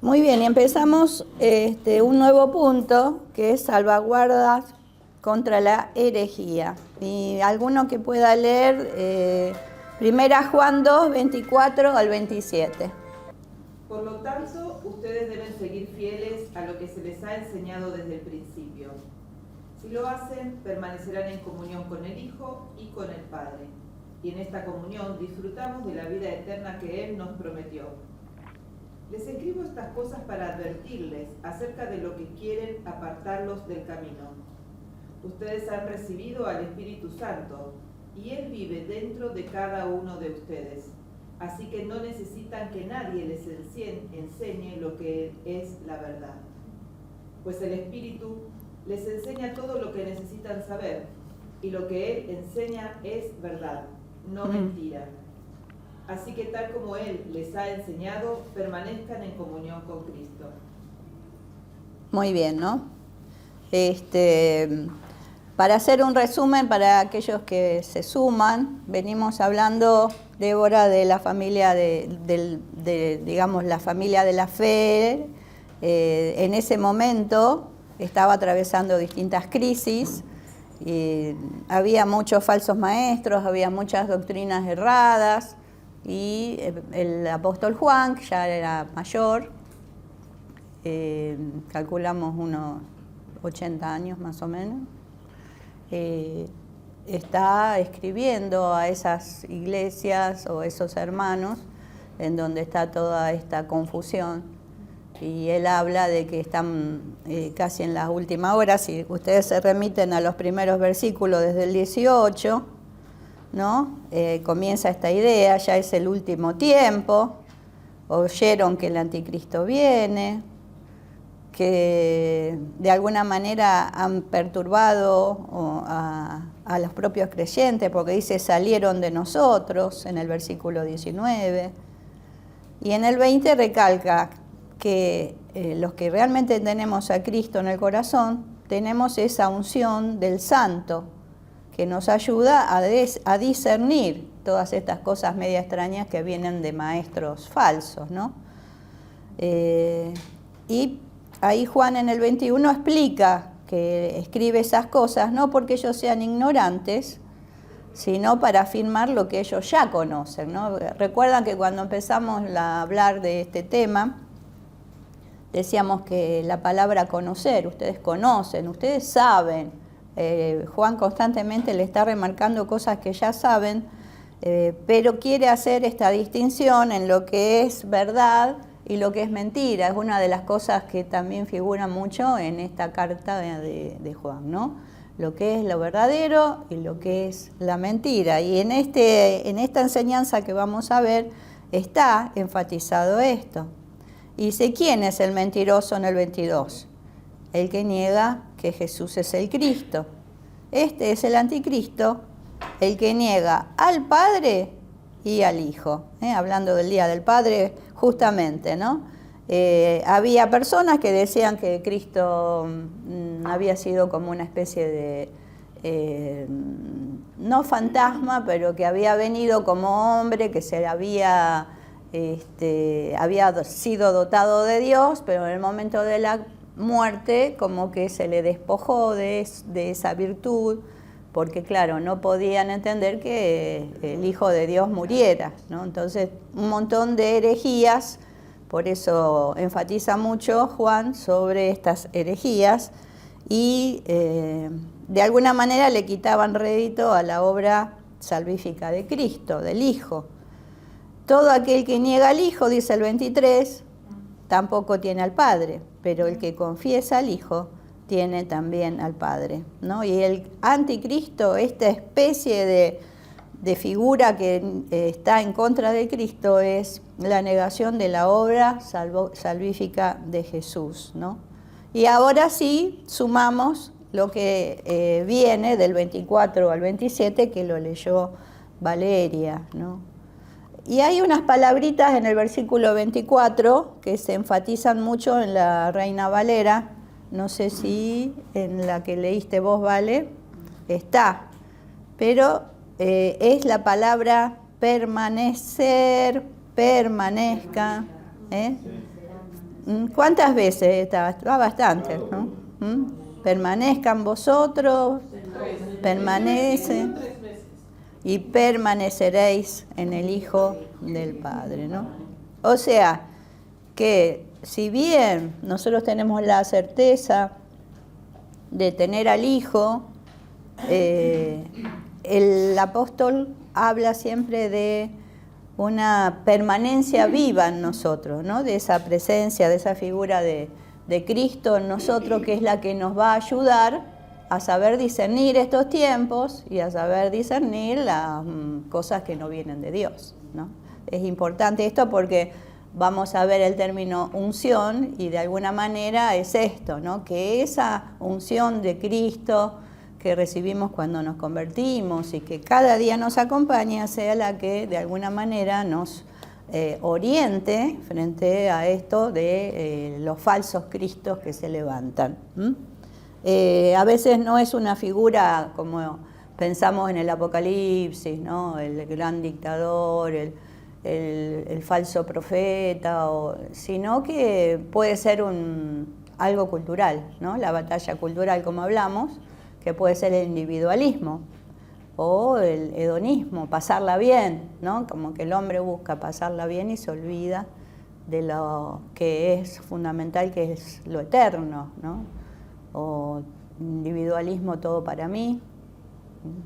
Muy bien, y empezamos un nuevo punto que es salvaguardas contra la herejía. Y alguno que pueda leer Primera Juan 2, 24 al 27. Por lo tanto, ustedes deben seguir fieles a lo que se les ha enseñado desde el principio. Si lo hacen, permanecerán en comunión con el Hijo y con el Padre. Y en esta comunión disfrutamos de la vida eterna que Él nos prometió. Les escribo estas cosas para advertirles acerca de lo que quieren apartarlos del camino. Ustedes han recibido al Espíritu Santo y Él vive dentro de cada uno de ustedes. Así que no necesitan que nadie les enseñe lo que es la verdad. Pues el Espíritu les enseña todo lo que necesitan saber, y lo que Él enseña es verdad, no mentira. Así que tal como Él les ha enseñado, permanezcan en comunión con Cristo. Muy bien, ¿no? Para hacer un resumen para aquellos que se suman, venimos hablando, Débora, de la familia digamos, la familia de la fe. En ese momento estaba atravesando distintas crisis, y había muchos falsos maestros, había muchas doctrinas erradas, y el apóstol Juan, que ya era mayor, calculamos unos 80 años más o menos, está escribiendo a esas iglesias o esos hermanos en donde está toda esta confusión, y él habla de que están casi en las últimas horas. Si ustedes se remiten a los primeros versículos desde el 18, ¿no? Comienza esta idea: ya es el último tiempo, oyeron que el anticristo viene, que de alguna manera han perturbado a los propios creyentes, porque dice salieron de nosotros en el versículo 19, y en el 20 recalca que los que realmente tenemos a Cristo en el corazón tenemos esa unción del Santo que nos ayuda a discernir todas estas cosas media extrañas que vienen de maestros falsos, ¿no? Y ahí Juan en el 21 explica que escribe esas cosas no porque ellos sean ignorantes, sino para afirmar lo que ellos ya conocen, ¿no? Recuerdan que cuando empezamos a hablar de este tema, decíamos que la palabra conocer, ustedes conocen, ustedes saben. Juan constantemente le está remarcando cosas que ya saben, pero quiere hacer esta distinción en lo que es verdad y lo que es mentira. Es una de las cosas que también figura mucho en esta carta de Juan, ¿no? Lo que es lo verdadero y lo que es la mentira. Y en esta enseñanza que vamos a ver está enfatizado esto. Y dice, ¿quién es el mentiroso en el 22? El que niega que Jesús es el Cristo. Este es el anticristo, el que niega al Padre y al Hijo. Hablando del Día del Padre, justamente, ¿no? Había personas que decían que Cristo había sido como una especie de, no fantasma, pero que había venido como hombre, que se había sido dotado de Dios, pero en el momento de la muerte como que se le despojó de esa virtud, porque claro, no podían entender que el Hijo de Dios muriera, ¿no? Entonces un montón de herejías, por eso enfatiza mucho Juan sobre estas herejías, y de alguna manera le quitaban rédito a la obra salvífica de Cristo, del Hijo. Todo aquel que niega al Hijo, dice el 23, tampoco tiene al Padre, pero el que confiesa al Hijo tiene también al Padre, ¿no? Y el anticristo, esta especie de figura que está en contra de Cristo, es la negación de la obra salvífica de Jesús, ¿no? Y ahora sí sumamos lo que viene del 24 al 27, que lo leyó Valeria, ¿no? Y hay unas palabritas en el versículo 24 que se enfatizan mucho en la Reina Valera. No sé si en la que leíste vos, Vale, está. Pero es la palabra permanecer, permanezca. ¿Cuántas veces? Está bastante, ¿no? Permanezcan vosotros, permanece y permaneceréis en el Hijo del Padre, ¿no? O sea, que si bien nosotros tenemos la certeza de tener al Hijo, el apóstol habla siempre de una permanencia viva en nosotros, ¿no? De esa presencia, de esa figura de Cristo en nosotros, que es la que nos va a ayudar a saber discernir estos tiempos y a saber discernir las cosas que no vienen de Dios, ¿no? Es importante esto porque vamos a ver el término unción y de alguna manera es esto, ¿no? Que esa unción de Cristo que recibimos cuando nos convertimos y que cada día nos acompaña sea la que de alguna manera nos oriente frente a esto de los falsos cristos que se levantan. A veces no es una figura como pensamos en el Apocalipsis, ¿no? El gran dictador, el falso profeta, sino que puede ser algo cultural, ¿no? La batalla cultural, como hablamos, que puede ser el individualismo o el hedonismo, pasarla bien, ¿no? Como que el hombre busca pasarla bien y se olvida de lo que es fundamental, que es lo eterno, ¿no? O individualismo, todo para mí,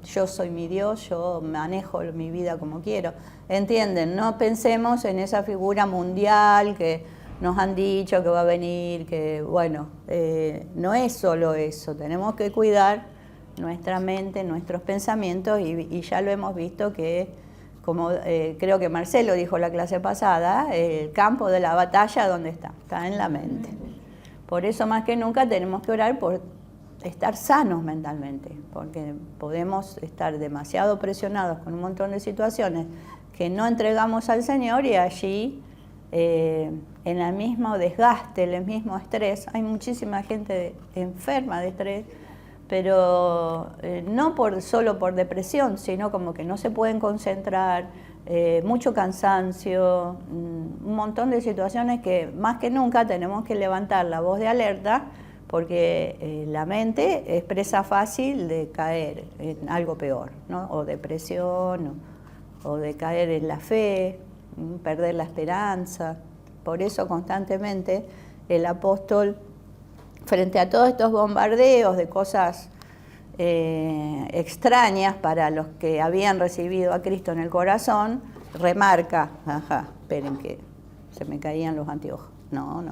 yo soy mi Dios, yo manejo mi vida como quiero. ¿Entienden? No pensemos en esa figura mundial que nos han dicho que va a venir, que bueno, no es solo eso, tenemos que cuidar nuestra mente, nuestros pensamientos y ya lo hemos visto que, como creo que Marcelo dijo la clase pasada, el campo de la batalla, ¿dónde está? Está en la mente. Por eso más que nunca tenemos que orar por estar sanos mentalmente, porque podemos estar demasiado presionados con un montón de situaciones que no entregamos al Señor y allí en el mismo desgaste, en el mismo estrés, hay muchísima gente enferma de estrés, pero no solo por depresión, sino como que no se pueden concentrar, mucho cansancio, un montón de situaciones que más que nunca tenemos que levantar la voz de alerta, porque la mente es presa fácil de caer en algo peor, ¿no? O depresión, o de caer en la fe, perder la esperanza. Por eso constantemente el apóstol, frente a todos estos bombardeos de cosas extrañas para los que habían recibido a Cristo en el corazón, remarca, esperen que se me caían los anteojos, no.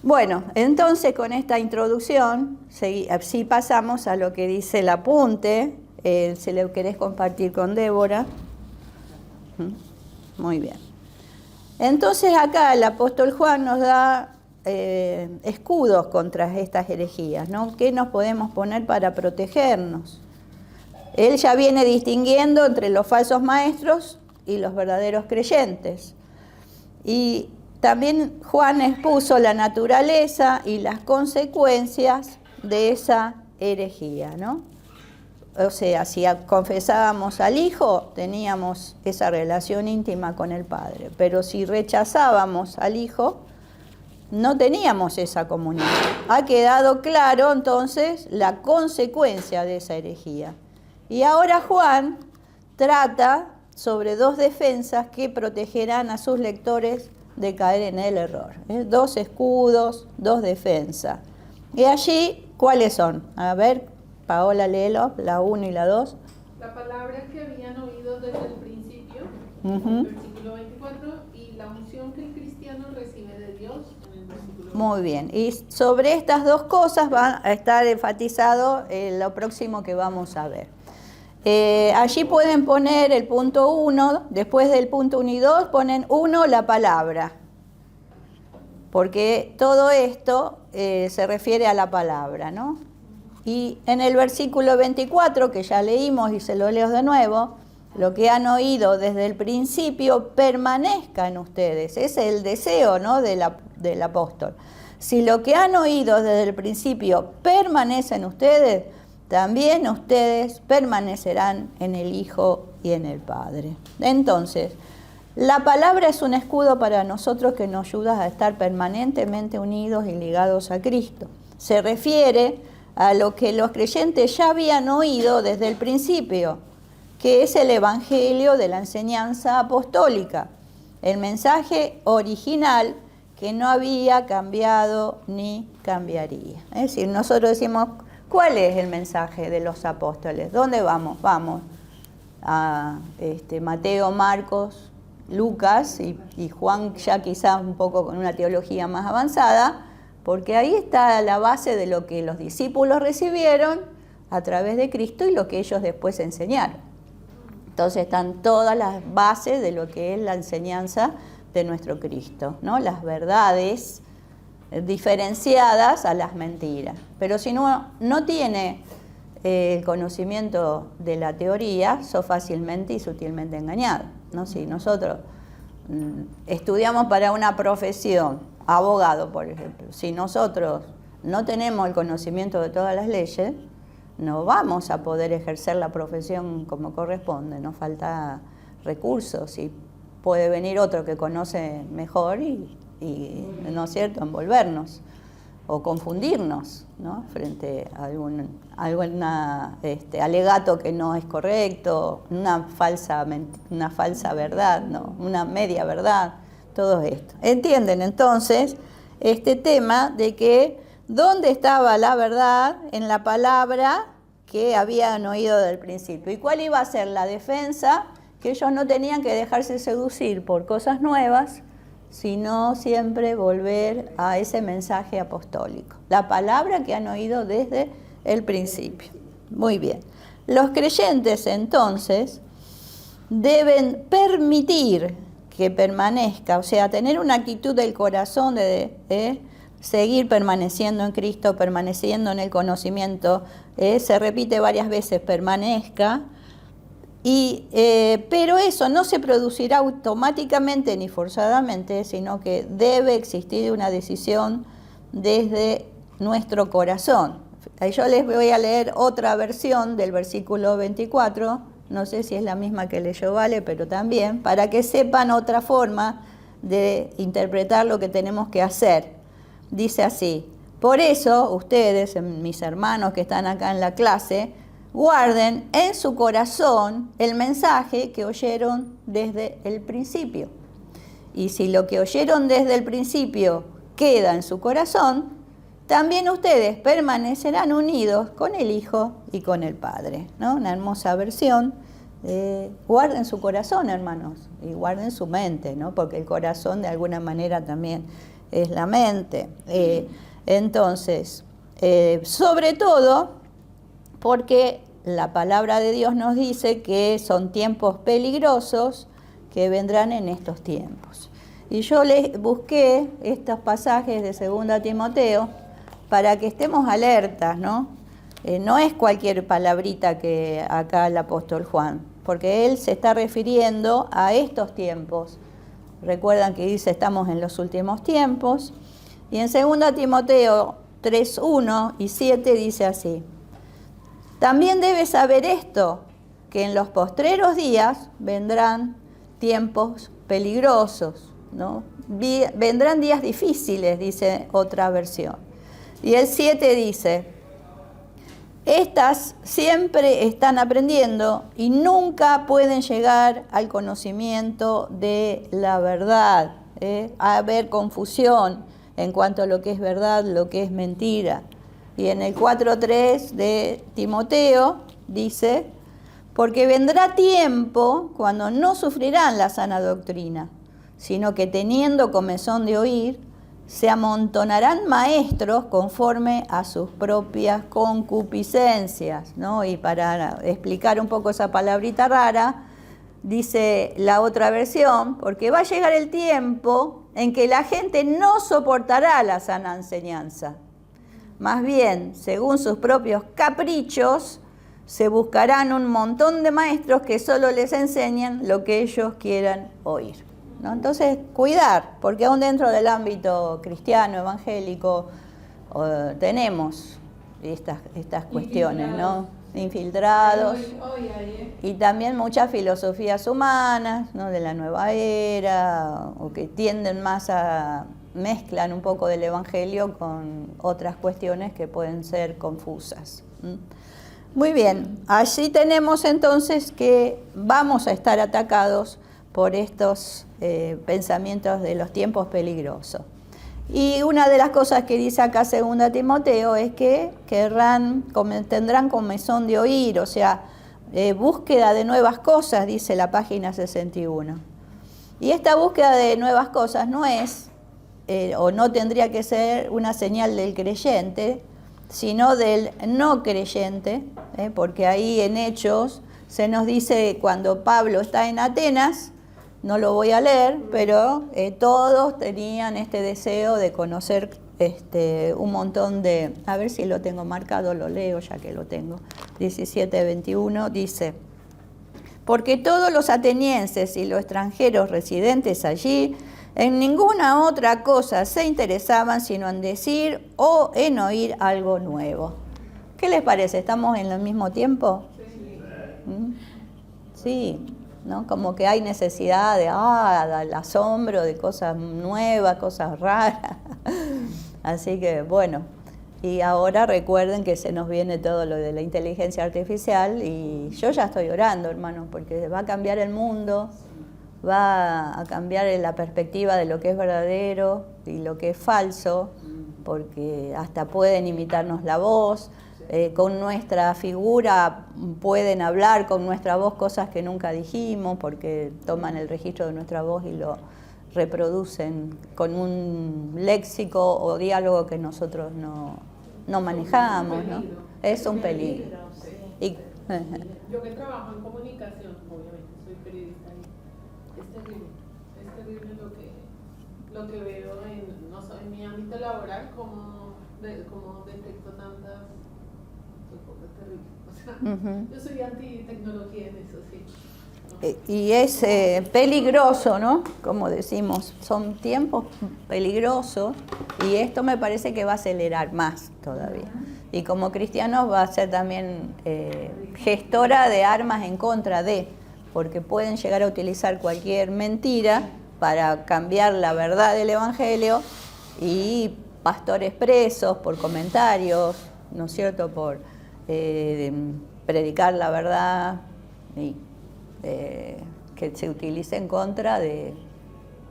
Bueno, entonces con esta introducción, sí pasamos a lo que dice el apunte, si lo querés compartir con Débora. Muy bien. Entonces acá el apóstol Juan nos da escudos contra estas herejías, ¿no? ¿Qué nos podemos poner para protegernos? Él ya viene distinguiendo entre los falsos maestros y los verdaderos creyentes. Y también Juan expuso la naturaleza y las consecuencias de esa herejía, ¿no? O sea, si confesábamos al Hijo, teníamos esa relación íntima con el Padre. Pero si rechazábamos al Hijo, no teníamos esa comunión. Ha quedado claro, entonces, la consecuencia de esa herejía. Y ahora Juan trata sobre dos defensas que protegerán a sus lectores de caer en el error. Dos escudos, dos defensas. Y allí, ¿cuáles son? A ver, Paola, léelo, la 1 y la 2. La palabra que habían oído desde el principio, versículo 24, y la unción que el cristiano recibe de Dios, en el versículo 24. Muy bien, y sobre estas dos cosas va a estar enfatizado lo próximo que vamos a ver. Allí pueden poner el punto 1, después del punto 1 y 2 ponen 1 la palabra, porque todo esto se refiere a la palabra, ¿no? Y en el versículo 24, que ya leímos y se lo leo de nuevo, lo que han oído desde el principio permanezca en ustedes. Ese es el deseo, ¿no? del apóstol. Si lo que han oído desde el principio permanece en ustedes, también ustedes permanecerán en el Hijo y en el Padre. Entonces, La palabra es un escudo para nosotros que nos ayuda a estar permanentemente unidos y ligados a Cristo. Se refiere a lo que los creyentes ya habían oído desde el principio, que es el Evangelio de la enseñanza apostólica, el mensaje original que no había cambiado ni cambiaría. Es decir, nosotros decimos, ¿cuál es el mensaje de los apóstoles? ¿Dónde vamos? Vamos a Mateo, Marcos, Lucas y Juan, ya quizás un poco con una teología más avanzada, porque ahí está la base de lo que los discípulos recibieron a través de Cristo y lo que ellos después enseñaron. Entonces están todas las bases de lo que es la enseñanza de nuestro Cristo, ¿no? Las verdades diferenciadas a las mentiras. Pero si no tiene el conocimiento de la teoría, sos fácilmente y sutilmente engañado, ¿no? Si nosotros estudiamos para una profesión, abogado, por ejemplo, si nosotros no tenemos el conocimiento de todas las leyes, no vamos a poder ejercer la profesión como corresponde, nos falta recursos y puede venir otro que conoce mejor y ¿no es cierto?, envolvernos o confundirnos, ¿no?, frente a algún alegato que no es correcto, una falsa verdad, ¿no?, una media verdad, todo esto. ¿Entienden entonces este tema de que dónde estaba la verdad en la palabra que habían oído del principio? ¿Y cuál iba a ser la defensa? Que ellos no tenían que dejarse seducir por cosas nuevas, sino siempre volver a ese mensaje apostólico, la palabra que han oído desde el principio. Muy bien. Los creyentes entonces deben permitir que permanezca, o sea, tener una actitud del corazón de seguir permaneciendo en Cristo, permaneciendo en el conocimiento, se repite varias veces, permanezca, pero eso no se producirá automáticamente ni forzadamente, sino que debe existir una decisión desde nuestro corazón. Yo les voy a leer otra versión del versículo 24, no sé si es la misma que leyó Vale, pero también, para que sepan otra forma de interpretar lo que tenemos que hacer. Dice así: por eso ustedes, mis hermanos que están acá en la clase, guarden en su corazón el mensaje que oyeron desde el principio. Y si lo que oyeron desde el principio queda en su corazón, también ustedes permanecerán unidos con el Hijo y con el Padre, ¿no? Una hermosa versión. Guarden su corazón, hermanos, y guarden su mente, ¿no? Porque el corazón de alguna manera también es la mente. Entonces, sobre todo porque la palabra de Dios nos dice que son tiempos peligrosos que vendrán en estos tiempos. Y yo les busqué estos pasajes de 2 Timoteo para que estemos alertas, ¿no? No es cualquier palabrita que acá el apóstol Juan, porque él se está refiriendo a estos tiempos. Recuerdan que dice, estamos en los últimos tiempos. Y en 2 Timoteo 3:1 y 7 dice así: también debes saber esto, que en los postreros días vendrán tiempos peligrosos, ¿no? Vendrán días difíciles, dice otra versión. Y el 7 dice: estas siempre están aprendiendo y nunca pueden llegar al conocimiento de la verdad. A haber confusión en cuanto a lo que es verdad, lo que es mentira. Y en el 4:3 de Timoteo dice: porque vendrá tiempo cuando no sufrirán la sana doctrina, sino que teniendo comezón de oír, se amontonarán maestros conforme a sus propias concupiscencias, ¿no? Y para explicar un poco esa palabrita rara, dice la otra versión: porque va a llegar el tiempo en que la gente no soportará la sana enseñanza. Más bien, según sus propios caprichos, se buscarán un montón de maestros que solo les enseñan lo que ellos quieran oír, ¿no? Entonces, cuidar, porque aún dentro del ámbito cristiano, evangélico, tenemos estas cuestiones, ¿no? infiltrados. Y también muchas filosofías humanas, ¿no? De la nueva era, o que tienden más a mezclan un poco del Evangelio con otras cuestiones que pueden ser confusas. Muy bien, allí tenemos entonces que vamos a estar atacados por estos pensamientos de los tiempos peligrosos. Y una de las cosas que dice acá 2 Timoteo es que tendrán comezón de oír, o sea, búsqueda de nuevas cosas, dice la página 61. Y esta búsqueda de nuevas cosas no es, o no tendría que ser una señal del creyente, sino del no creyente, porque ahí en Hechos se nos dice cuando Pablo está en Atenas, no lo voy a leer, pero todos tenían este deseo de conocer un montón de... A ver si lo tengo marcado, lo leo ya que lo tengo. 17:21 dice: porque todos los atenienses y los extranjeros residentes allí en ninguna otra cosa se interesaban sino en decir o en oír algo nuevo. ¿Qué les parece? ¿Estamos en el mismo tiempo? Sí, ¿no? Como que hay necesidad del asombro, de cosas nuevas, cosas raras. Así que, bueno, y ahora recuerden que se nos viene todo lo de la inteligencia artificial y yo ya estoy orando, hermanos, porque va a cambiar el mundo, va a cambiar la perspectiva de lo que es verdadero y lo que es falso, porque hasta pueden imitarnos la voz. Con nuestra figura pueden hablar con nuestra voz cosas que nunca dijimos porque toman el registro de nuestra voz y lo reproducen con un léxico o diálogo que nosotros no manejamos, ¿no? Es un peligro. Y, yo que trabajo en comunicación, obviamente soy periodista y es terrible lo que veo en mi ámbito laboral, como detecto tantas cosas terribles. O sea, yo soy anti-tecnología en eso, sí. Y es peligroso, ¿no? Como decimos, son tiempos peligrosos y esto me parece que va a acelerar más todavía. Y como cristianos va a ser también gestora de armas en contra de, porque pueden llegar a utilizar cualquier mentira para cambiar la verdad del Evangelio y pastores presos por comentarios, ¿no es cierto?, por predicar la verdad y que se utilice en contra de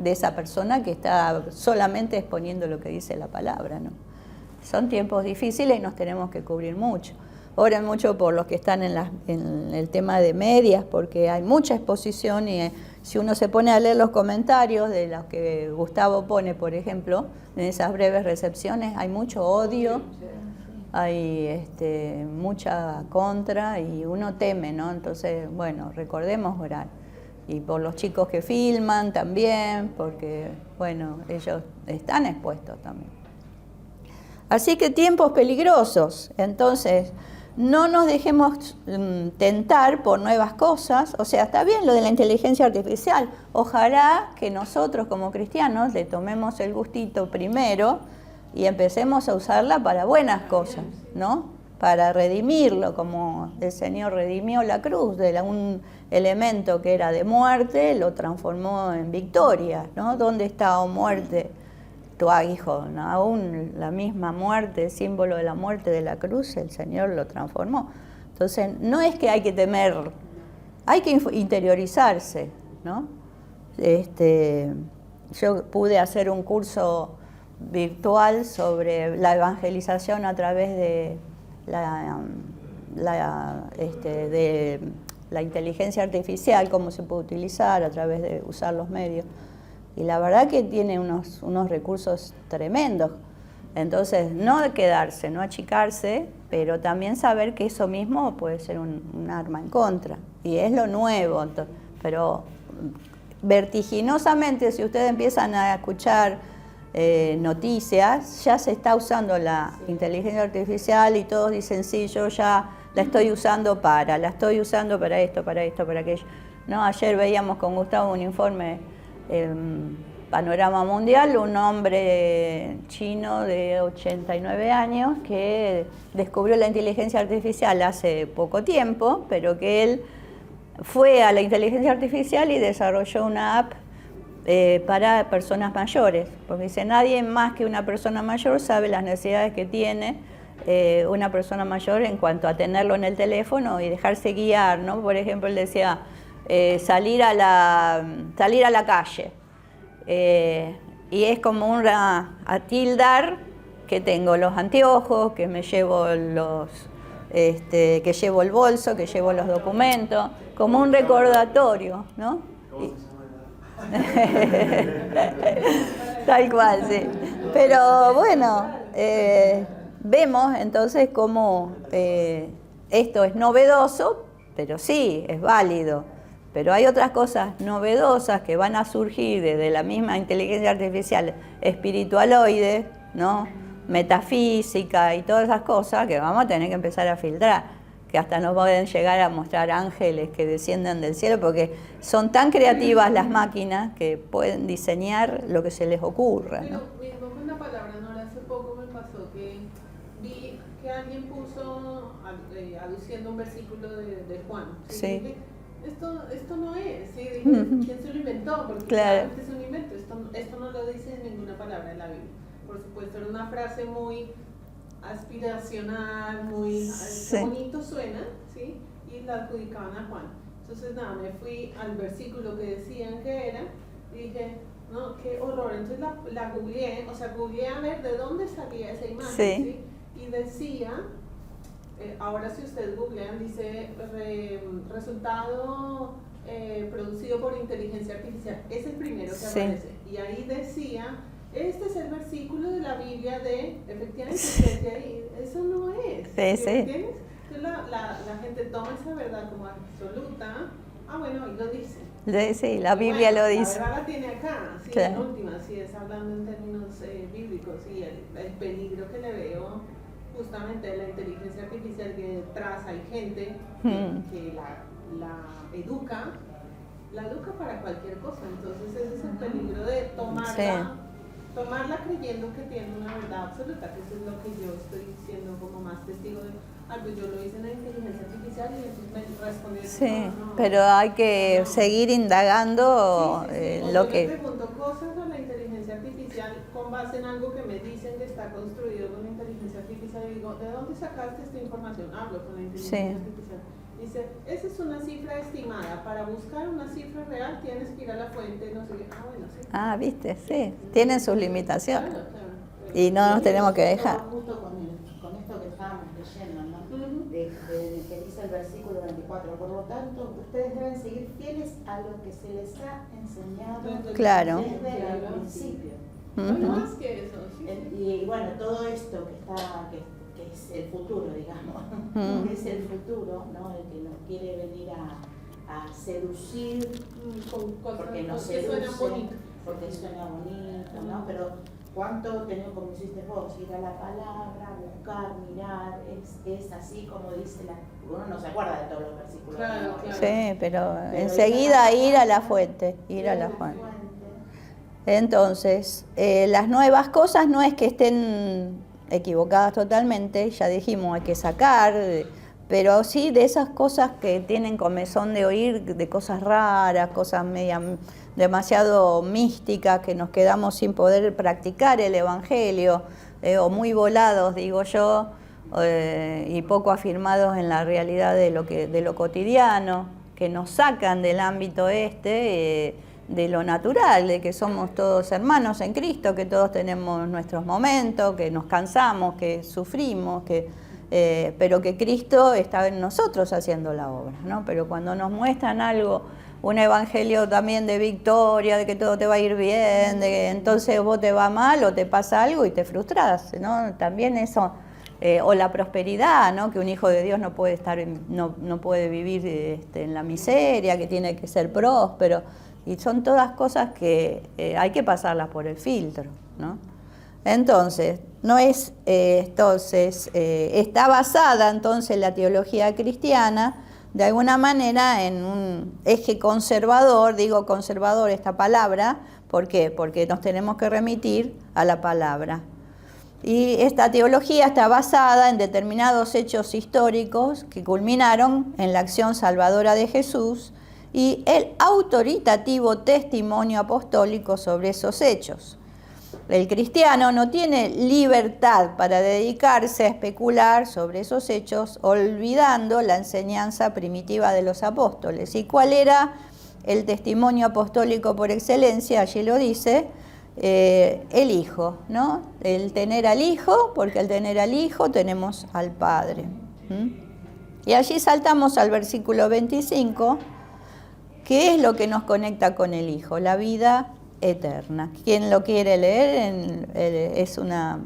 esa persona que está solamente exponiendo lo que dice la palabra, ¿no? Son tiempos difíciles y nos tenemos que cubrir mucho. Oren mucho por los que están en el tema de medias, porque hay mucha exposición y si uno se pone a leer los comentarios de los que Gustavo pone, por ejemplo, en esas breves recepciones, hay mucho odio, hay mucha contra y uno teme, ¿no? Entonces, bueno, recordemos orar. Y por los chicos que filman también, porque, bueno, ellos están expuestos también. Así que tiempos peligrosos. Entonces, no nos dejemos tentar por nuevas cosas. O sea, está bien lo de la inteligencia artificial. Ojalá que nosotros como cristianos le tomemos el gustito primero y empecemos a usarla para buenas cosas, ¿no? Para redimirlo, como el Señor redimió la cruz de un elemento que era de muerte, lo transformó en victoria, ¿no? ¿Dónde está, oh muerte, tu aguijón? Aún la misma muerte, símbolo de la muerte de la cruz, el Señor lo transformó. Entonces, no es que hay que temer, hay que interiorizarse, ¿no? Yo pude hacer un curso virtual sobre la evangelización a través de la inteligencia artificial, cómo se puede utilizar a través de usar los medios. Y la verdad que tiene unos recursos tremendos. Entonces, no quedarse, no achicarse, pero también saber que eso mismo puede ser un arma en contra. Y es lo nuevo. Pero vertiginosamente, si ustedes empiezan a escuchar noticias, ya se está usando la inteligencia artificial y todos dicen, sí, yo ya la estoy usando para esto, para aquello. No, ayer veíamos con Gustavo un informe panorama mundial, un hombre chino de 89 años que descubrió la inteligencia artificial hace poco tiempo, pero que él fue a la inteligencia artificial y desarrolló una app para personas mayores, porque dice, nadie más que una persona mayor sabe las necesidades que tiene una persona mayor en cuanto a tenerlo en el teléfono y dejarse guiar, ¿no? Por ejemplo, él decía, salir a la calle. Y es como a tildar que tengo los anteojos, que me llevo que llevo el bolso, que llevo los documentos, como un recordatorio, ¿no? Tal cual, sí. Pero bueno, vemos entonces cómo esto es novedoso, pero sí, es válido. Pero hay otras cosas novedosas que van a surgir desde la misma inteligencia artificial espiritualoide, ¿no? Metafísica y todas esas cosas que vamos a tener que empezar a filtrar, que hasta nos pueden llegar a mostrar ángeles que descienden del cielo, porque son tan creativas las máquinas que pueden diseñar lo que se les ocurra, ¿no? Pero mismo con una palabra, ¿no? Hace poco me pasó que vi que alguien puso, aduciendo un versículo de Juan. ¿Sí? Sí. Esto no es, ¿sí? Dije, ¿quién se lo inventó? Porque claro, claramente es un invento, esto no lo dice ninguna palabra en la Biblia. Por supuesto, era una frase muy aspiracional, muy sí, bonito suena, ¿sí? Y la adjudicaban a Juan. Entonces nada, me fui al versículo que decían que era y dije, no, qué horror. Entonces la googleé, googleé a ver de dónde salía esa imagen, sí. ¿sí? Y decía, ahora si ustedes googlean, dice resultado producido por inteligencia artificial. Es el primero que sí. aparece. Y ahí decía, este es el versículo de la Biblia de, efectivamente, desde ahí, eso no es. Sí, sí. ¿Entiendes? Entonces la gente toma esa verdad como absoluta. Ah, bueno, y lo dice. Sí, la Biblia bueno, lo dice. La verdad la tiene acá, sí, claro. en última, si es hablando en términos bíblicos, y el peligro que le veo justamente de la inteligencia artificial, que detrás hay gente que la educa para cualquier cosa. Entonces ese es el peligro de tomarla creyendo que tiene una verdad absoluta, que eso es lo que yo estoy siendo como más testigo de. Pues yo lo hice en la inteligencia artificial y entonces me respondieron. Sí, no, pero hay que seguir indagando lo que... Yo le pregunto cosas a la inteligencia artificial con base en algo que me dicen que está construido con la inteligencia artificial y digo, ¿de dónde sacaste esta información? Hablo con la inteligencia artificial. Dice, esa es una cifra estimada. Para buscar una cifra real tienes que ir a la fuente, no sé qué. Ah, bueno, sí. Ah, viste, sí. Tienen sus limitaciones. Claro. Y no nos tenemos que dejar. Justo con esto que estábamos leyendo, ¿no? Que dice el versículo 24. Por lo tanto, ustedes deben seguir fieles a lo que se les ha enseñado Claro. desde el principio. No más que eso. Sí. Y bueno, todo esto que es el futuro, digamos, que es el futuro, ¿no? El que nos quiere venir a seducir, porque nos seduce, porque suena bonito, ¿no? Pero ¿cuánto tenemos, como hiciste vos, ir a la palabra, buscar, mirar? Es así como dice uno no se acuerda de todos los versículos. Claro. Sí, pero enseguida ir a la fuente, Entonces, las nuevas cosas no es que estén equivocadas totalmente, ya dijimos, hay que sacar, pero sí de esas cosas que tienen comezón de oír, de cosas raras, cosas demasiado místicas, que nos quedamos sin poder practicar el Evangelio, o muy volados, digo yo, y poco afirmados en la realidad de lo cotidiano, que nos sacan del ámbito de lo natural, de que somos todos hermanos en Cristo, que todos tenemos nuestros momentos, que nos cansamos, que sufrimos, pero que Cristo está en nosotros haciendo la obra, ¿no? Pero cuando nos muestran algo, un evangelio también de victoria, de que todo te va a ir bien, de que entonces vos te va mal o te pasa algo y te frustras, ¿no? También eso, o la prosperidad, ¿no? Que un hijo de Dios no puede vivir en la miseria, que tiene que ser próspero, y son todas cosas que hay que pasarlas por el filtro, ¿no? Entonces, no es, está basada entonces la teología cristiana de alguna manera en un eje conservador, digo conservador esta palabra, ¿Por qué? Porque nos tenemos que remitir a la palabra. Y esta teología está basada en determinados hechos históricos que culminaron en la acción salvadora de Jesús y el autoritativo testimonio apostólico sobre esos hechos. El cristiano no tiene libertad para dedicarse a especular sobre esos hechos, olvidando la enseñanza primitiva de los apóstoles. ¿Y cuál era el testimonio apostólico por excelencia? Allí lo dice, el Hijo, ¿no? El tener al Hijo, porque al tener al Hijo tenemos al Padre. Y allí saltamos al versículo 25, que es lo que nos conecta con el Hijo, la vida eterna. Quien lo quiere leer, es una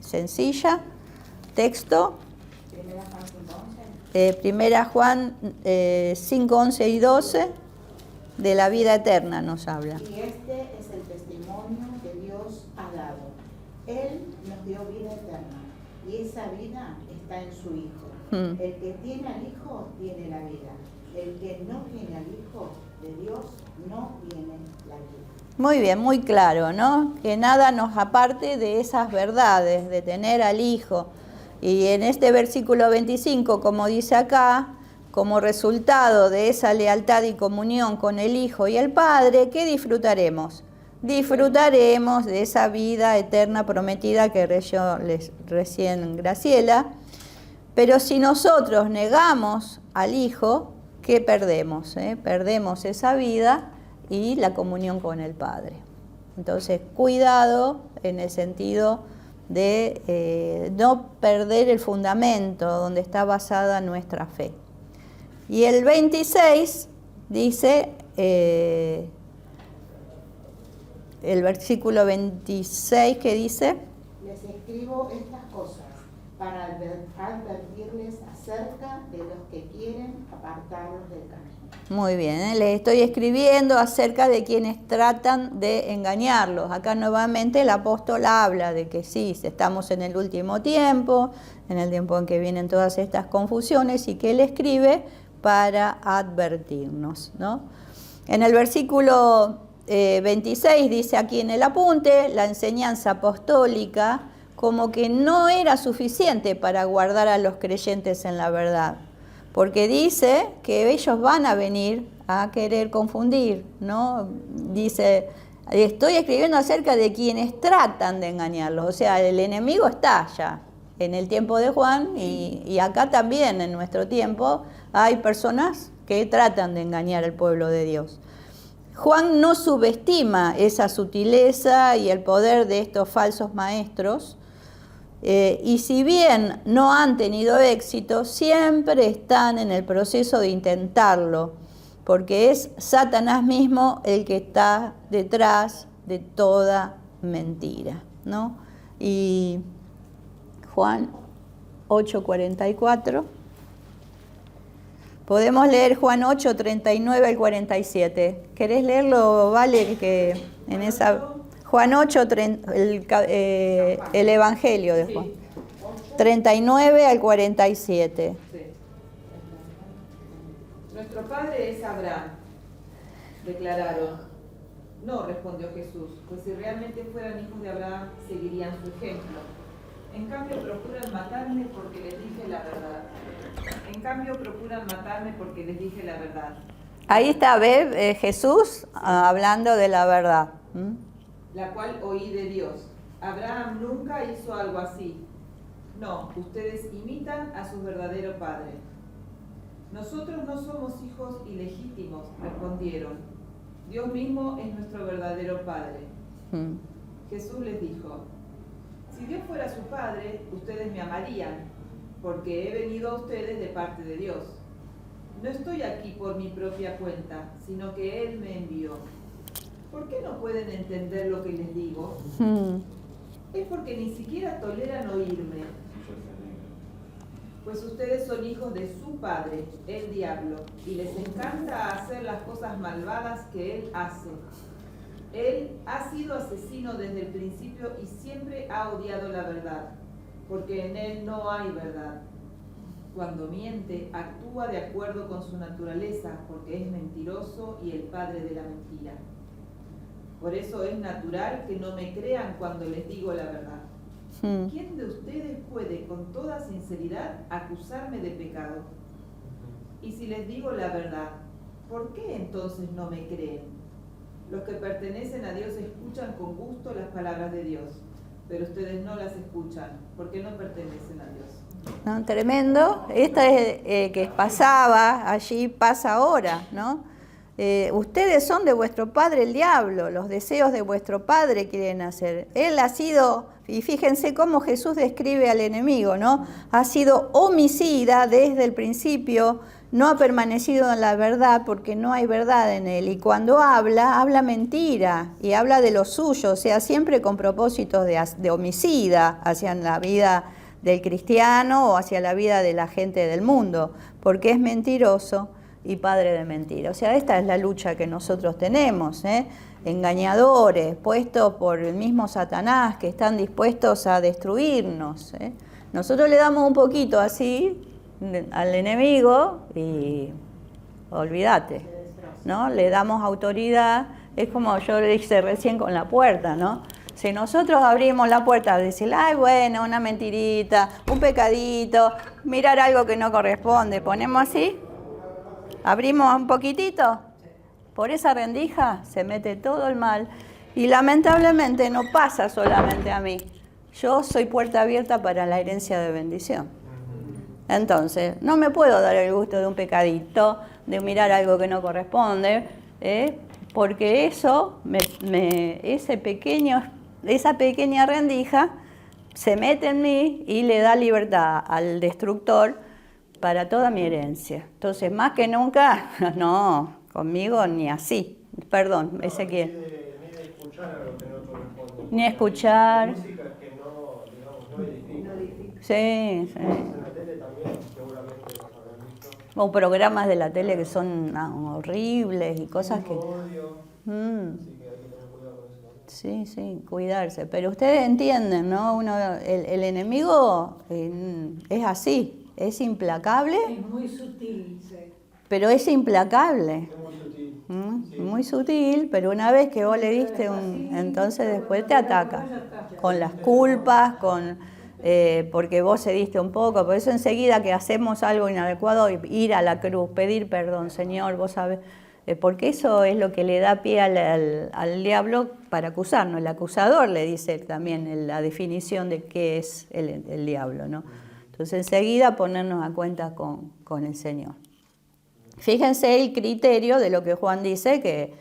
sencilla texto. Primera Juan 5, 11 y 12, de la vida eterna nos habla. Y este es el testimonio que Dios ha dado. Él nos dio vida eterna y esa vida está en su Hijo. El que tiene al Hijo tiene la vida. El que no tiene al Hijo de Dios no tiene la vida. Muy bien, muy claro, ¿no? Que nada nos aparte de esas verdades, de tener al Hijo. Y en este versículo 25, como dice acá, como resultado de esa lealtad y comunión con el Hijo y el Padre, ¿qué disfrutaremos? Disfrutaremos de esa vida eterna prometida que leyó recién Graciela. Pero si nosotros negamos al Hijo, ¿qué perdemos? Perdemos esa vida y la comunión con el Padre. Entonces, cuidado en el sentido de no perder el fundamento donde está basada nuestra fe. Y el 26 dice, el versículo 26 que dice: les escribo estas cosas para advertirles acerca de los que quieren apartarlos del camino. Muy bien, les estoy escribiendo acerca de quienes tratan de engañarlos. Acá nuevamente el apóstol habla de que sí, estamos en el último tiempo, en el tiempo en que vienen todas estas confusiones, y que él escribe para advertirnos, ¿no? En el versículo 26 dice aquí en el apunte, la enseñanza apostólica como que no era suficiente para guardar a los creyentes en la verdad, porque dice que ellos van a venir a querer confundir, ¿no? Dice, estoy escribiendo acerca de quienes tratan de engañarlos, o sea, el enemigo está ya. En el tiempo de Juan y acá también en nuestro tiempo hay personas que tratan de engañar al pueblo de Dios. Juan no subestima esa sutileza y el poder de estos falsos maestros, y si bien no han tenido éxito, siempre están en el proceso de intentarlo, porque es Satanás mismo el que está detrás de toda mentira, ¿no? Y Juan 8:44. Podemos leer Juan 8, 39 al 47. ¿Querés leerlo, Vale? Que en esa Juan 8, el Evangelio de Juan. 39 al 47. Sí. Nuestro padre es Abraham, declararon. No, respondió Jesús, pues si realmente fueran hijos de Abraham, seguirían su ejemplo. En cambio procuran matarme porque les dije la verdad. Ahí está, ¿ves? Jesús hablando de la verdad. La cual oí de Dios. Abraham nunca hizo algo así. No, ustedes imitan a su verdadero padre. Nosotros no somos hijos ilegítimos, respondieron. Dios mismo es nuestro verdadero padre. Jesús les dijo, si Dios fuera su padre, ustedes me amarían, porque he venido a ustedes de parte de Dios. No estoy aquí por mi propia cuenta, sino que Él me envió. ¿Por qué no pueden entender lo que les digo? Es porque ni siquiera toleran oírme. Pues ustedes son hijos de su padre, el diablo, y les encanta hacer las cosas malvadas que él hace. Él ha sido asesino desde el principio y siempre ha odiado la verdad, porque en él no hay verdad. Cuando miente, actúa de acuerdo con su naturaleza, porque es mentiroso y el padre de la mentira. Por eso es natural que no me crean cuando les digo la verdad. ¿Quién de ustedes puede con toda sinceridad acusarme de pecado? Y si les digo la verdad, ¿por qué entonces no me creen? Los que pertenecen a Dios escuchan con gusto las palabras de Dios, pero ustedes no las escuchan porque no pertenecen a Dios. ¿No? Tremendo. Esta es que pasaba allí, pasa ahora, ¿no? Ustedes son de vuestro padre el diablo, los deseos de vuestro padre quieren hacer. Él ha sido, y fíjense cómo Jesús describe al enemigo, ¿no? Ha sido homicida desde el principio, no ha permanecido en la verdad porque no hay verdad en él. Y cuando habla mentira y habla de lo suyo, o sea, siempre con propósitos de homicida hacia la vida del cristiano o hacia la vida de la gente del mundo, porque es mentiroso y padre de mentira. O sea, esta es la lucha que nosotros tenemos, engañadores, puestos por el mismo Satanás, que están dispuestos a destruirnos. Nosotros le damos un poquito así al enemigo y olvídate, ¿no? Le damos autoridad, es como yo le dije recién con la puerta, ¿no? Si nosotros abrimos la puerta a decir, ay, bueno, una mentirita, un pecadito, mirar algo que no corresponde, ponemos así, abrimos un poquitito, por esa rendija se mete todo el mal y lamentablemente no pasa solamente a mí. Yo soy puerta abierta para la herencia de bendición. Entonces, no me puedo dar el gusto de un pecadito, de mirar algo que no corresponde, porque eso, esa pequeña rendija se mete en mí y le da libertad al destructor para toda mi herencia. Entonces, más que nunca, no, conmigo ni así. Perdón, Ezequiel. Ni de escuchar a lo que no corresponde. Ni escuchar. Música que no, digamos, no edifica. Sí, sí. En la tele también, seguramente los habrán visto. O programas de la tele que son horribles y cosas que... Odio. Así que hay que tener cuidado con eso. Sí, sí, cuidarse. Pero ustedes entienden, ¿no? El enemigo es así, es implacable. Es muy sutil, sí. Pero es implacable. Es muy sutil. Sí. Muy sutil, pero una vez que vos le diste entonces después te ataca. Con las culpas, porque vos cediste un poco. Por eso enseguida que hacemos algo inadecuado, ir a la cruz, pedir perdón, Señor, vos sabés. Porque eso es lo que le da pie al diablo para acusarnos. El acusador le dice también la definición de qué es el diablo, ¿no? Entonces enseguida ponernos a cuenta con el Señor. Fíjense el criterio de lo que Juan dice que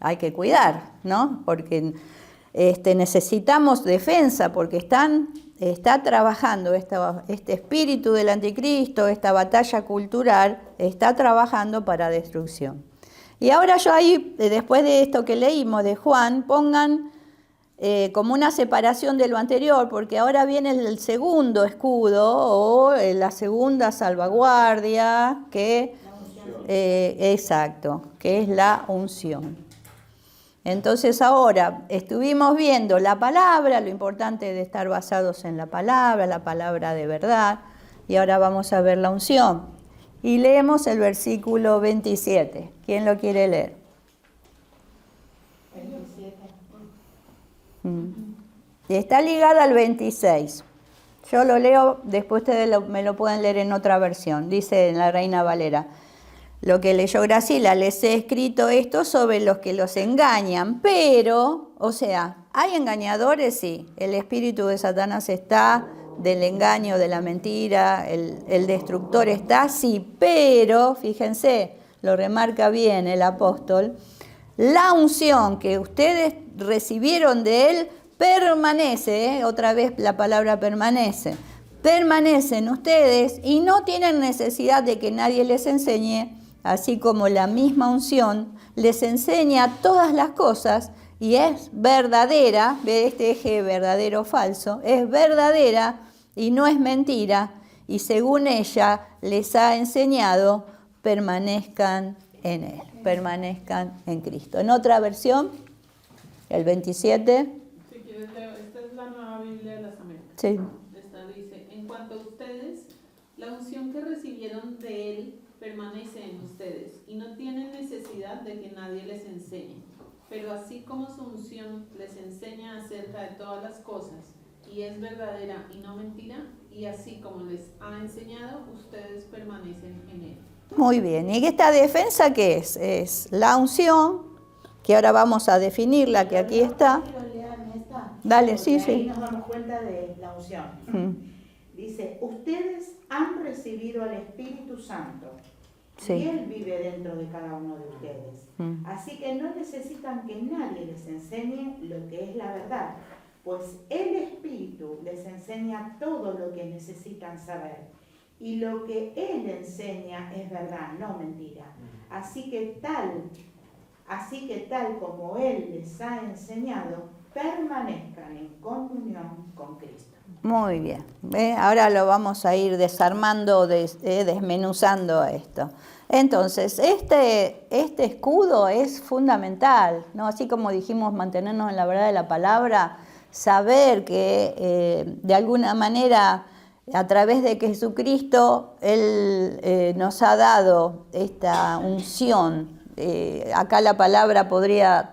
hay que cuidar, ¿no? Porque necesitamos defensa, porque está trabajando este espíritu del anticristo, esta batalla cultural, está trabajando para destrucción. Y ahora yo ahí, después de esto que leímos de Juan, pongan como una separación de lo anterior, porque ahora viene el segundo escudo o la segunda salvaguardia, exacto, que es la unción. Entonces ahora estuvimos viendo la palabra, lo importante de estar basados en la palabra de verdad, y ahora vamos a ver la unción. Y leemos el versículo 27. ¿Quién lo quiere leer? 27. Y está ligada al 26. Yo lo leo, después ustedes me lo pueden leer en otra versión. Dice en la Reina Valera. Lo que leyó Graciela, les he escrito esto sobre los que los engañan, pero, o sea, ¿hay engañadores? Sí, el espíritu de Satanás está, del engaño, de la mentira, el destructor está, sí, pero, fíjense, lo remarca bien el apóstol, la unción que ustedes recibieron de él permanece, otra vez la palabra permanece en ustedes y no tienen necesidad de que nadie les enseñe, así como la misma unción les enseña todas las cosas y es verdadera, ve este eje verdadero o falso, es verdadera y no es mentira, y según ella les ha enseñado, permanezcan en él, permanezcan en Cristo. En otra versión, el 27. Si quieres, Leo, esta es la Nueva Biblia de las Américas. Sí. Esta dice, en cuanto a ustedes, la unción que recibieron de él permanece en ustedes y no tienen necesidad de que nadie les enseñe. Pero así como su unción les enseña acerca de todas las cosas, y es verdadera y no mentira, y así como les ha enseñado, ustedes permanecen en él. Muy bien. ¿Y esta defensa qué es? Es la unción, que ahora vamos a definirla, que aquí está. Dale, sí, porque ahí sí. nos damos cuenta de la unción. Dice, ustedes han recibido al Espíritu Santo. Sí. Y Él vive dentro de cada uno de ustedes. Así que no necesitan que nadie les enseñe lo que es la verdad, pues el Espíritu les enseña todo lo que necesitan saber. Y lo que Él enseña es verdad, no mentira. Así que tal como Él les ha enseñado, permanezcan en comunión con Cristo. Muy bien. Ahora lo vamos a ir desarmando, desmenuzando esto. Entonces, este escudo es fundamental, ¿no? Así como dijimos, mantenernos en la verdad de la palabra, saber que de alguna manera, a través de Jesucristo, Él nos ha dado esta unción. Acá la palabra podría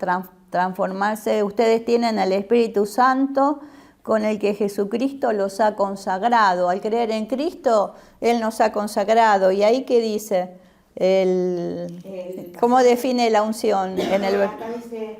transformarse. Ustedes tienen al Espíritu Santo, con el que Jesucristo los ha consagrado. Al creer en Cristo, Él nos ha consagrado. ¿Y ahí qué dice? ¿Cómo define la unción? Acá dice,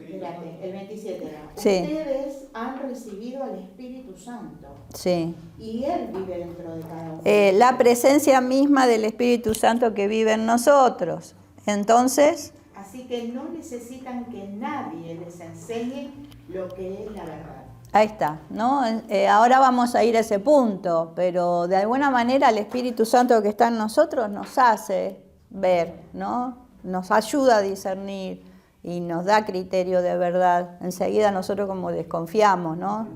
espérate, el 27. Sí. Ustedes han recibido al Espíritu Santo. Sí. Y Él vive dentro de cada uno. La presencia misma del Espíritu Santo que vive en nosotros. Entonces, así que no necesitan que nadie les enseñe lo que es la verdad. ahí está, ¿no? Ahora vamos a ir a ese punto, pero de alguna manera el Espíritu Santo que está en nosotros nos hace ver, ¿no? Nos ayuda a discernir y nos da criterio de verdad. Enseguida nosotros como desconfiamos, ¿no?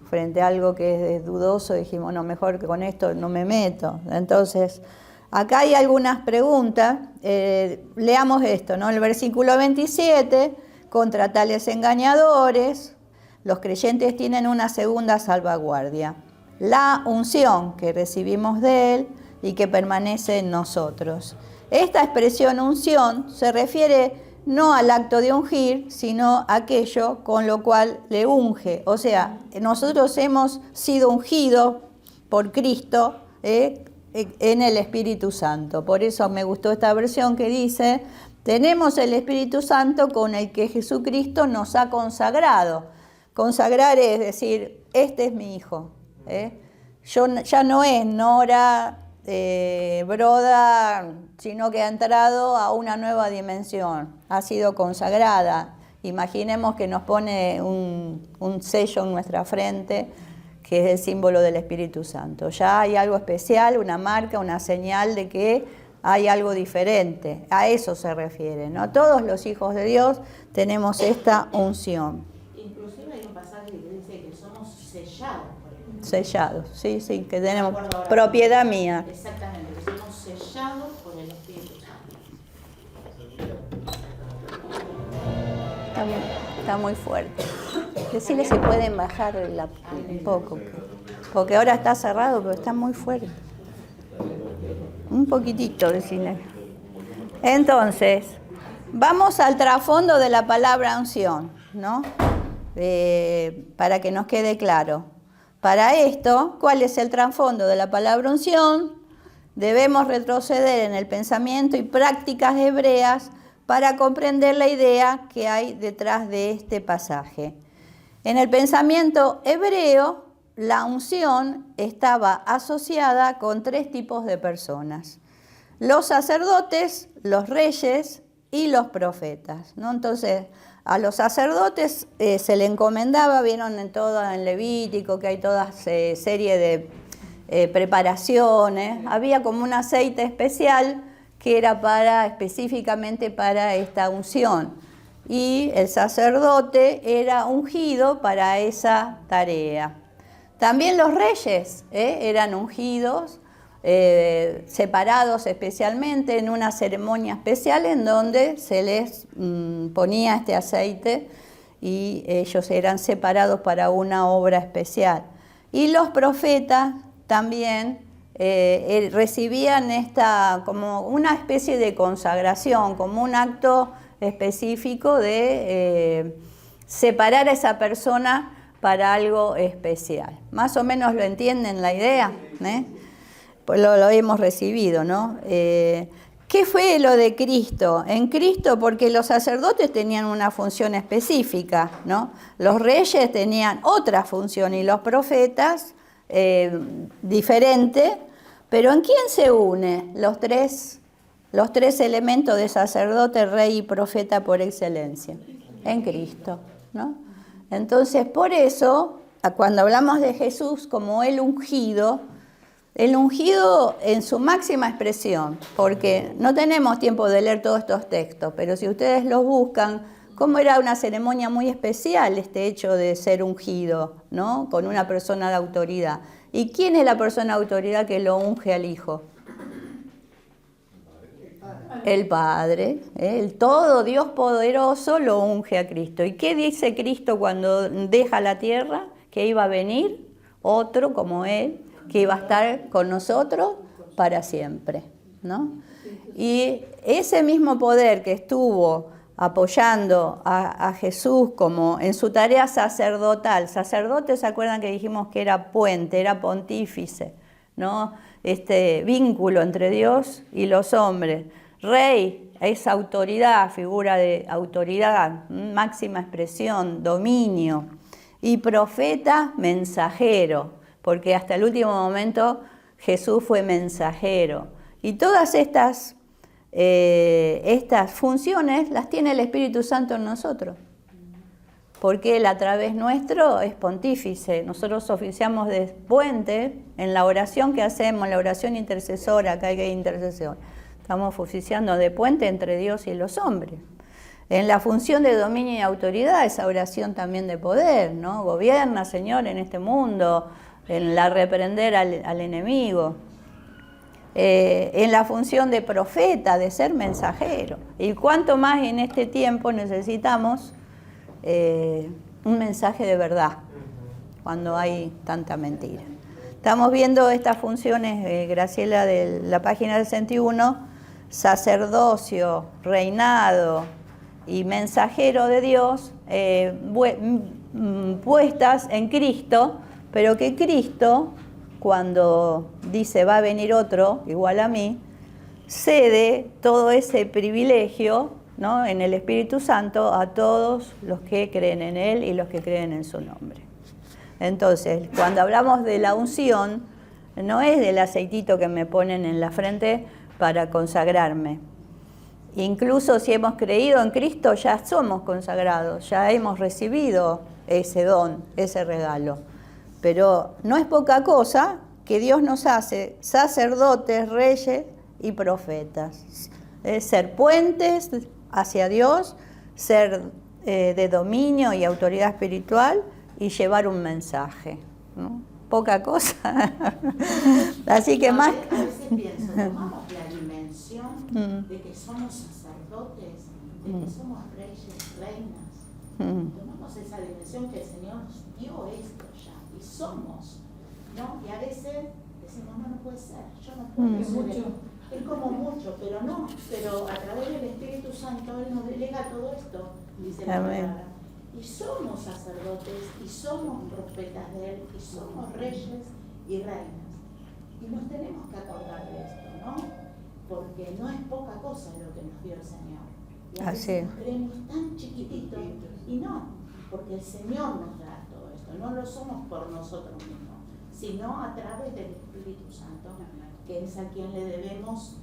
Frente a algo que es dudoso, dijimos, no, mejor que con esto no me meto. Entonces, acá hay algunas preguntas. Leamos esto, ¿no? El versículo 27, contra tales engañadores, los creyentes tienen una segunda salvaguardia, la unción que recibimos de Él y que permanece en nosotros. Esta expresión unción se refiere no al acto de ungir, sino a aquello con lo cual le unge. O sea, nosotros hemos sido ungidos por Cristo en el Espíritu Santo. Por eso me gustó esta versión que dice, tenemos el Espíritu Santo con el que Jesucristo nos ha consagrado. Consagrar es decir, este es mi hijo. Ya no es Nora, Broda, sino que ha entrado a una nueva dimensión. Ha sido consagrada. Imaginemos que nos pone un sello en nuestra frente, que es el símbolo del Espíritu Santo. Ya hay algo especial, una marca, una señal de que hay algo diferente. A eso se refiere, ¿no? Todos los hijos de Dios tenemos esta unción. Inclusive hay un pasaje que dice que somos sellados por Él. Sellados, sí, que tenemos propiedad mía. Exactamente, que somos sellados por el Espíritu Santo. Está muy fuerte. Decirle si pueden bajar un poco, porque ahora está cerrado, pero está muy fuerte. Un poquitito, decirle. Entonces, vamos al trasfondo de la palabra unción, ¿no? Para que nos quede claro. Para esto, ¿cuál es el trasfondo de la palabra unción? Debemos retroceder en el pensamiento y prácticas hebreas para comprender la idea que hay detrás de este pasaje. En el pensamiento hebreo, la unción estaba asociada con tres tipos de personas: los sacerdotes, los reyes y los profetas, ¿no? Entonces, a los sacerdotes se le encomendaba, vieron en Levítico que hay toda serie de preparaciones, había como un aceite especial que era específicamente para esta unción, y el sacerdote era ungido para esa tarea. También los reyes eran ungidos, separados especialmente en una ceremonia especial en donde se les ponía este aceite y ellos eran separados para una obra especial. Y los profetas también recibían esta como una especie de consagración, como un acto específico de separar a esa persona para algo especial. Más o menos lo entienden la idea, Pues lo hemos recibido, ¿no? ¿Qué fue lo de Cristo? En Cristo, porque los sacerdotes tenían una función específica, ¿no? Los reyes tenían otra función y los profetas diferente, pero ¿en quién se une los tres elementos de sacerdote, rey y profeta por excelencia? En Cristo, ¿no? Entonces, por eso, cuando hablamos de Jesús como el ungido en su máxima expresión, porque no tenemos tiempo de leer todos estos textos, pero si ustedes los buscan, cómo era una ceremonia muy especial este hecho de ser ungido, ¿no? Con una persona de autoridad. ¿Y quién es la persona de autoridad que lo unge al Hijo? El Padre, el todo Dios poderoso lo unge a Cristo. ¿Y qué dice Cristo cuando deja la tierra? Que iba a venir otro como Él, que iba a estar con nosotros para siempre, ¿no? Y ese mismo poder que estuvo apoyando a Jesús como en su tarea sacerdotal. Sacerdote, ¿se acuerdan que dijimos que era puente, era pontífice, ¿no? Este vínculo entre Dios y los hombres. Rey es autoridad, figura de autoridad, máxima expresión, dominio. Y profeta, mensajero, porque hasta el último momento Jesús fue mensajero. Y todas estas funciones las tiene el Espíritu Santo en nosotros, porque Él a través nuestro es pontífice. Nosotros oficiamos de puente en la oración que hacemos, la oración intercesora, acá hay intercesión. Estamos oficiando de puente entre Dios y los hombres. En la función de dominio y autoridad, esa oración también de poder, ¿no? Gobierna, Señor, en este mundo, en la reprender al enemigo. En la función de profeta, de ser mensajero. Y cuánto más en este tiempo necesitamos un mensaje de verdad, cuando hay tanta mentira. Estamos viendo estas funciones, Graciela, de la página 61, sacerdocio, reinado y mensajero de Dios, puestas en Cristo, pero que Cristo, cuando dice va a venir otro igual a mí, cede todo ese privilegio, ¿no? En el Espíritu Santo a todos los que creen en Él y los que creen en su nombre. Entonces, cuando hablamos de la unción, no es del aceitito que me ponen en la frente para consagrarme. Incluso si hemos creído en Cristo, ya somos consagrados, ya hemos recibido ese don, ese regalo. Pero no es poca cosa que Dios nos hace sacerdotes, reyes y profetas. Es ser puentes hacia Dios, ser de dominio y autoridad espiritual y llevar un mensaje, ¿no? Poca cosa. Así que más... A veces pienso, tomamos la dimensión de que somos sacerdotes, de que somos reyes, reinas. Tomamos esa dimensión que el Señor nos dio esto ya, y somos, ¿no? Y a veces decimos, no puede ser, yo no puedo ser. Es como mucho, pero no. Pero a través del Espíritu Santo Él nos delega todo esto, dice la palabra. Y somos sacerdotes, y somos profetas de Él, y somos reyes y reinas. Y nos tenemos que acordar de esto, ¿no? Porque no es poca cosa lo que nos dio el Señor. Y a veces nos creemos tan chiquititos, y no, porque el Señor nos da todo esto. No lo somos por nosotros mismos, sino a través del Espíritu Santo, que es a quien le debemos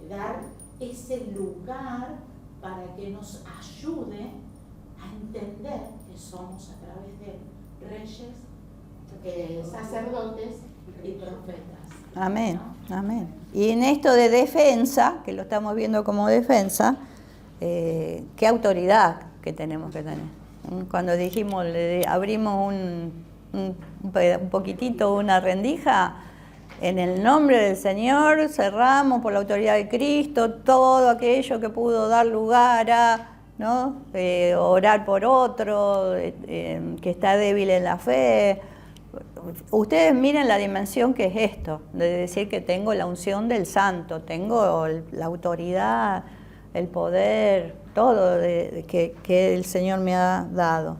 dar ese lugar para que nos ayude a entender que somos a través de reyes, sacerdotes y profetas. Amén, ¿no? amén. Y en esto de defensa, que lo estamos viendo como defensa, qué autoridad que tenemos que tener. Cuando dijimos, abrimos un poquitito, una rendija, en el nombre del Señor cerramos por la autoridad de Cristo todo aquello que pudo dar lugar a, ¿no? Orar por otro, que está débil en la fe. Ustedes miren la dimensión que es esto, de decir que tengo la unción del santo, tengo la autoridad, el poder, todo que el Señor me ha dado.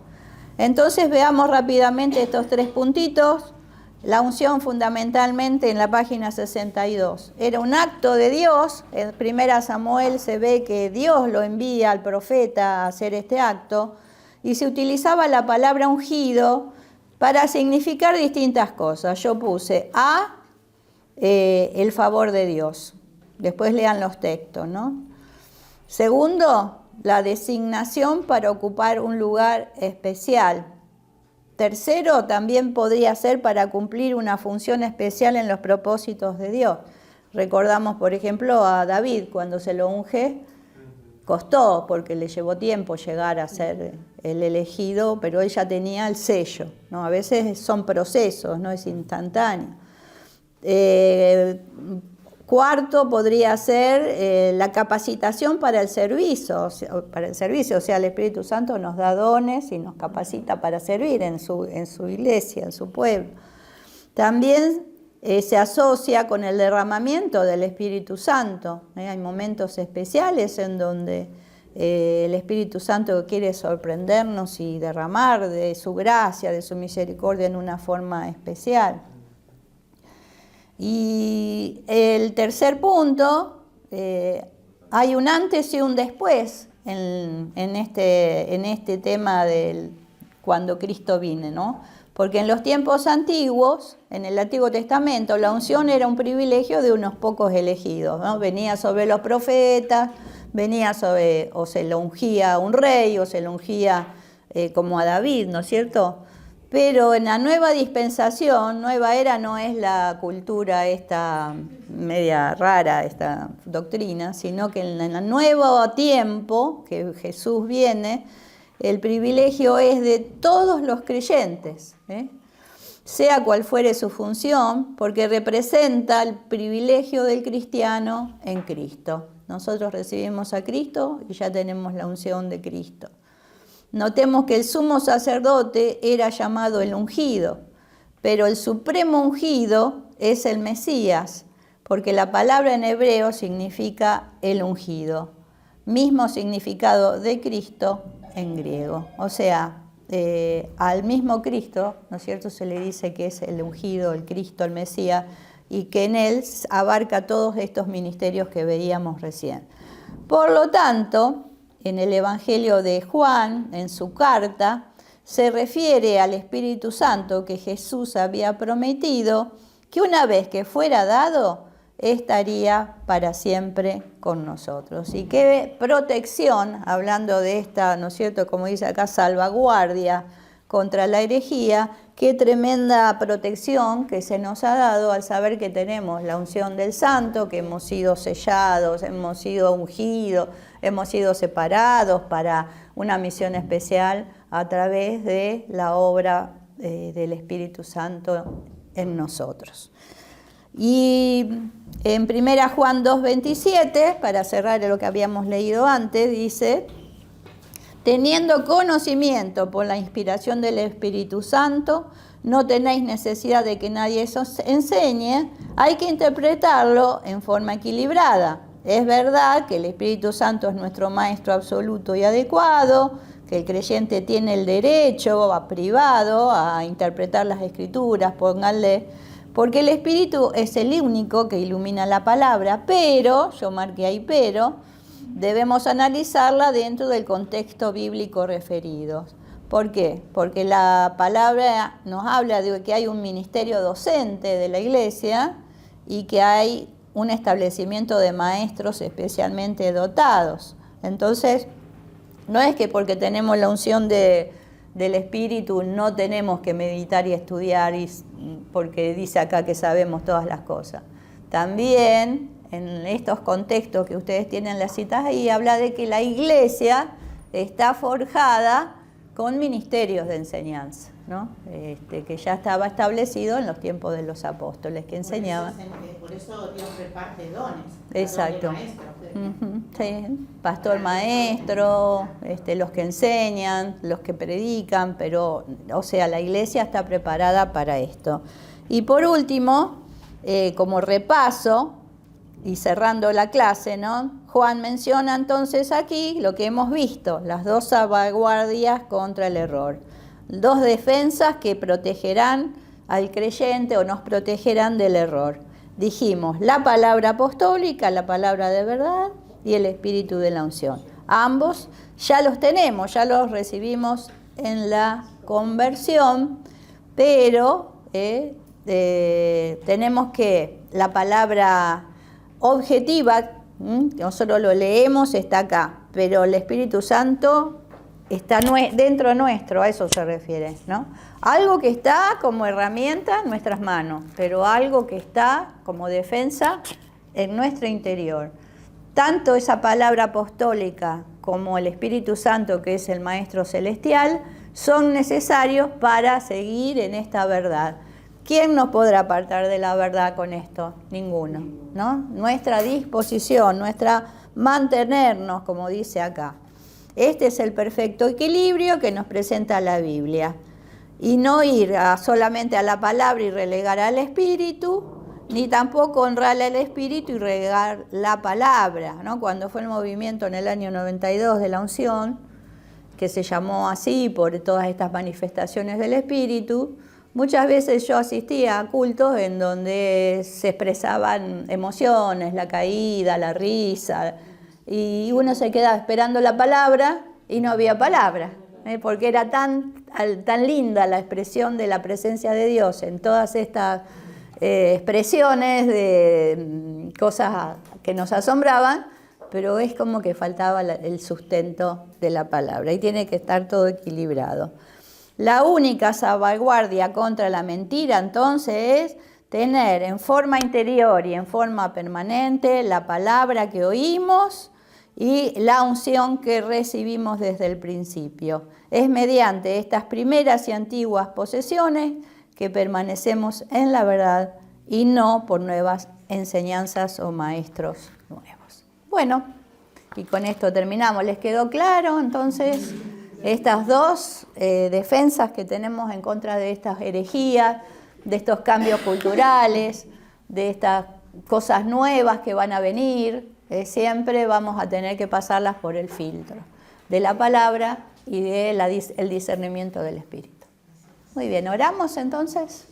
Entonces veamos rápidamente estos 3 puntitos. La unción fundamentalmente en la página 62. Era un acto de Dios. En 1 Samuel se ve que Dios lo envía al profeta a hacer este acto y se utilizaba la palabra ungido para significar distintas cosas. Yo puse el favor de Dios. Después lean los textos, ¿no? Segundo, la designación para ocupar un lugar especial. Tercero, también podría ser para cumplir una función especial en los propósitos de Dios. Recordamos, por ejemplo, a David, cuando se lo unge, costó, porque le llevó tiempo llegar a ser el elegido, pero él ya tenía el sello, ¿no? A veces son procesos, no es instantáneo. Cuarto podría ser la capacitación para el servicio, o sea, el Espíritu Santo nos da dones y nos capacita para servir en su iglesia, en su pueblo. También se asocia con el derramamiento del Espíritu Santo. Hay momentos especiales en donde el Espíritu Santo quiere sorprendernos y derramar de su gracia, de su misericordia en una forma especial. Y el tercer punto, hay un antes y un después en este tema del cuando Cristo viene, ¿no? Porque en los tiempos antiguos, en el Antiguo Testamento, la unción era un privilegio de unos pocos elegidos, ¿no? Venía sobre los profetas, o se lo ungía a un rey, o se lo ungía como a David, ¿no es cierto? Pero en la nueva dispensación, nueva era no es la cultura esta media rara, esta doctrina, sino que en el nuevo tiempo que Jesús viene, el privilegio es de todos los creyentes, sea cual fuere su función, porque representa el privilegio del cristiano en Cristo. Nosotros recibimos a Cristo y ya tenemos la unción de Cristo. Notemos que el sumo sacerdote era llamado el ungido, pero el supremo ungido es el Mesías, porque la palabra en hebreo significa el ungido, mismo significado de Cristo en griego. O sea, al mismo Cristo, ¿no es cierto?, se le dice que es el ungido, el Cristo, el Mesías, y que en él abarca todos estos ministerios que veíamos recién. Por lo tanto, en el Evangelio de Juan, en su carta, se refiere al Espíritu Santo que Jesús había prometido que una vez que fuera dado, estaría para siempre con nosotros. Y qué protección, hablando de esta, ¿no es cierto?, como dice acá, salvaguardia contra la herejía, qué tremenda protección que se nos ha dado al saber que tenemos la unción del Santo, que hemos sido sellados, hemos sido ungidos, hemos sido separados para una misión especial a través de la obra del Espíritu Santo en nosotros. Y en 1 Juan 2:27, para cerrar lo que habíamos leído antes, dice: teniendo conocimiento por la inspiración del Espíritu Santo, no tenéis necesidad de que nadie os enseñe, hay que interpretarlo en forma equilibrada. Es verdad que el Espíritu Santo es nuestro maestro absoluto y adecuado, que el creyente tiene el derecho privado a interpretar las Escrituras, pónganle, porque el Espíritu es el único que ilumina la palabra, pero, yo marqué ahí pero, debemos analizarla dentro del contexto bíblico referido. ¿Por qué? Porque la palabra nos habla de que hay un ministerio docente de la iglesia y que hay un establecimiento de maestros especialmente dotados. Entonces, no es que porque tenemos la unción del Espíritu no tenemos que meditar y estudiar porque dice acá que sabemos todas las cosas. También en estos contextos que ustedes tienen las citas ahí, habla de que la iglesia está forjada con ministerios de enseñanza, ¿no? Que ya estaba establecido en los tiempos de los apóstoles, que enseñaban. Por eso Dios reparte dones. Exacto. Maestro, sí, pastor, maestro, los que enseñan, los que predican, pero, o sea, la iglesia está preparada para esto. Y por último, como repaso, y cerrando la clase, ¿no? Juan menciona entonces aquí lo que hemos visto, las dos salvaguardias contra el error. Dos defensas que protegerán al creyente o nos protegerán del error. Dijimos, la palabra apostólica, la palabra de verdad y el espíritu de la unción. Ambos ya los tenemos, ya los recibimos en la conversión, pero tenemos que la palabra objetiva, nosotros lo leemos, está acá, pero el Espíritu Santo está dentro nuestro, a eso se refiere, ¿no? Algo que está como herramienta en nuestras manos, pero algo que está como defensa en nuestro interior. Tanto esa palabra apostólica como el Espíritu Santo, que es el Maestro Celestial, son necesarios para seguir en esta verdad. ¿Quién nos podrá apartar de la verdad con esto? Ninguno, ¿no? Nuestra disposición, nuestra mantenernos, como dice acá. Este es el perfecto equilibrio que nos presenta la Biblia. Y no ir solamente a la palabra y relegar al espíritu, ni tampoco honrar al espíritu y relegar la palabra, ¿no? Cuando fue el movimiento en el año 92 de la unción, que se llamó así por todas estas manifestaciones del espíritu, muchas veces yo asistía a cultos en donde se expresaban emociones, la caída, la risa, y uno se quedaba esperando la palabra y no había palabra, porque era tan linda la expresión de la presencia de Dios en todas estas expresiones de cosas que nos asombraban, pero es como que faltaba el sustento de la palabra y tiene que estar todo equilibrado. La única salvaguardia contra la mentira entonces es tener en forma interior y en forma permanente la palabra que oímos y la unción que recibimos desde el principio. Es mediante estas primeras y antiguas posesiones que permanecemos en la verdad y no por nuevas enseñanzas o maestros nuevos. Bueno, y con esto terminamos. ¿Les quedó claro entonces estas dos defensas que tenemos en contra de estas herejías, de estos cambios culturales, de estas cosas nuevas que van a venir? Siempre vamos a tener que pasarlas por el filtro de la palabra y del discernimiento del Espíritu. Muy bien, ¿oramos entonces?